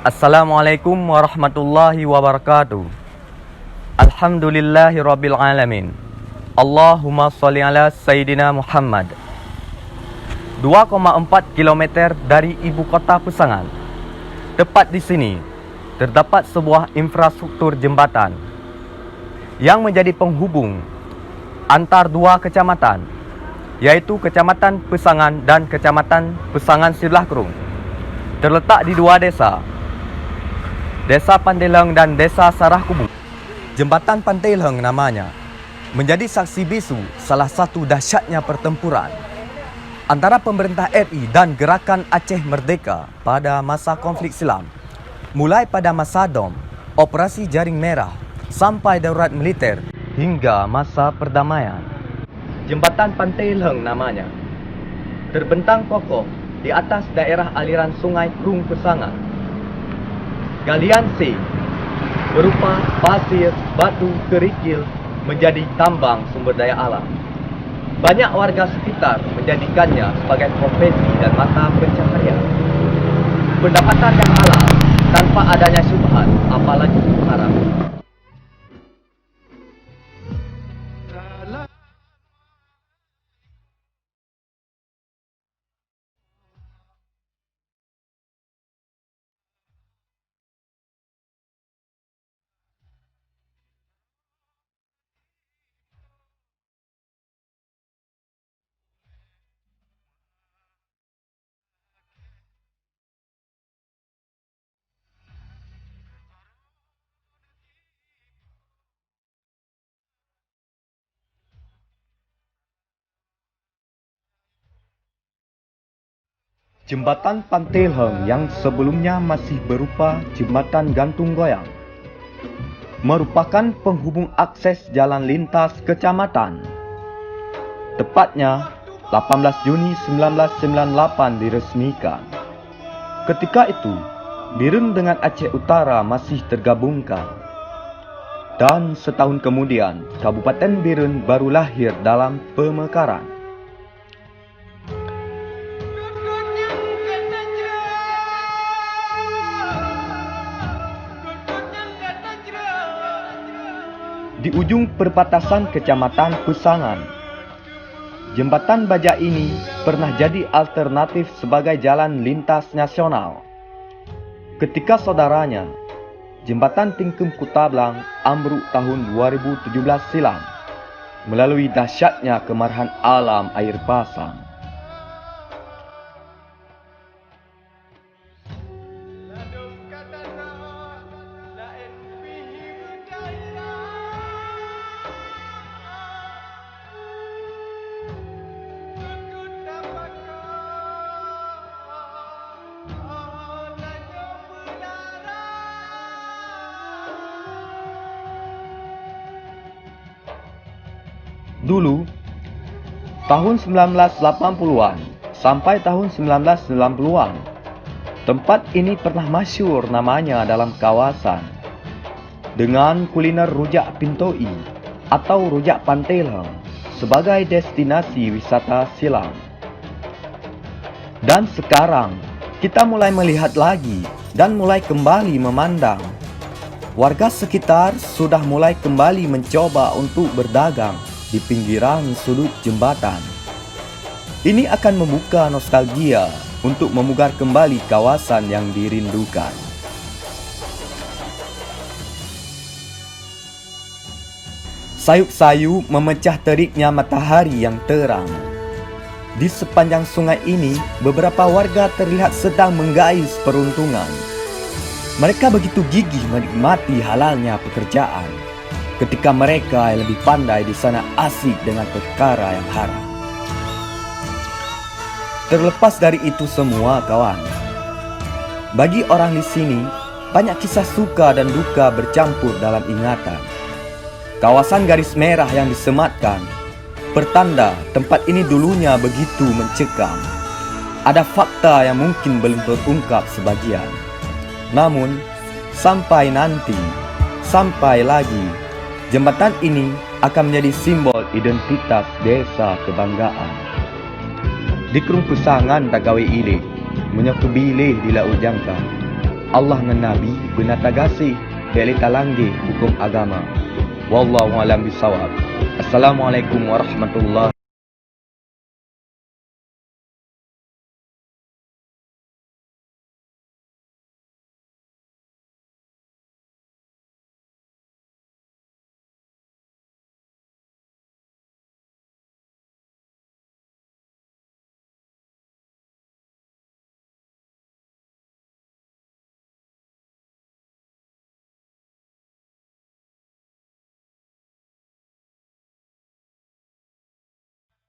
Assalamualaikum warahmatullahi wabarakatuh. Alhamdulillahirabbil alamin. Allahumma shalli ala Sayyidina Muhammad. 2,4 km dari ibu kota Pesangan. Tepat di sini terdapat sebuah infrastruktur jembatan yang menjadi penghubung antar dua kecamatan, yaitu Kecamatan Pesangan dan Kecamatan Pesangan Sidlahkerung. Terletak di dua desa, Desa Panteleng dan Desa Sarahkubu. Jembatan Panteleng namanya menjadi saksi bisu salah satu dahsyatnya pertempuran antara pemerintah RI dan Gerakan Aceh Merdeka pada masa konflik silam. Mulai pada masa DOM, Operasi Jaring Merah, sampai darurat militer hingga masa perdamaian. Jembatan Panteleng namanya terbentang kokoh di atas daerah aliran sungai Krung Pesangan. Galian C berupa pasir, batu, kerikil menjadi tambang sumber daya alam. Banyak warga sekitar menjadikannya sebagai profesi dan mata pencaharian. Pendapatan yang halal tanpa adanya syubhat, apalagi haram. Jembatan Panteleng yang sebelumnya masih berupa jembatan gantung goyang merupakan penghubung akses jalan lintas kecamatan. Tepatnya 18 Juni 1998 diresmikan. Ketika itu, Birun dengan Aceh Utara masih tergabungkan. Dan setahun kemudian, Kabupaten Birun baru lahir dalam pemekaran. Di ujung perbatasan Kecamatan Pesangan, jembatan baja ini pernah jadi alternatif sebagai jalan lintas nasional. Ketika saudaranya, jembatan Tingkem Kutablang ambruk tahun 2017 silam melalui dahsyatnya kemarahan alam air pasang. Dulu, tahun 1980-an sampai tahun 1990-an, tempat ini pernah masyhur namanya dalam kawasan dengan kuliner rujak Pintoi atau rujak Panteleng sebagai destinasi wisata silam. Dan sekarang, kita mulai melihat lagi dan mulai kembali memandang. Warga sekitar sudah mulai kembali mencoba untuk berdagang di pinggiran sudut jembatan. Ini akan membuka nostalgia untuk memugar kembali kawasan yang dirindukan. Sayup-sayup memecah teriknya matahari yang terang. Di sepanjang sungai ini, beberapa warga terlihat sedang menggais peruntungan. Mereka begitu gigih menikmati halalnya pekerjaan, ketika mereka yang lebih pandai di sana asik dengan perkara yang haram. Terlepas dari itu semua, kawan, bagi orang di sini, banyak kisah suka dan duka bercampur dalam ingatan. Kawasan garis merah yang disematkan pertanda tempat ini dulunya begitu mencekam. Ada fakta yang mungkin belum terungkap sebagian. Namun, sampai nanti, sampai lagi, jembatan ini akan menjadi simbol identitas desa kebanggaan. Di Krung Pesangan tak gawe ilih, menyoku bilih di lau jangka. Allah dengan Nabi benar tagasi dari talangge hukum agama. Wallahu a'lam bishawab. Assalamualaikum warahmatullahi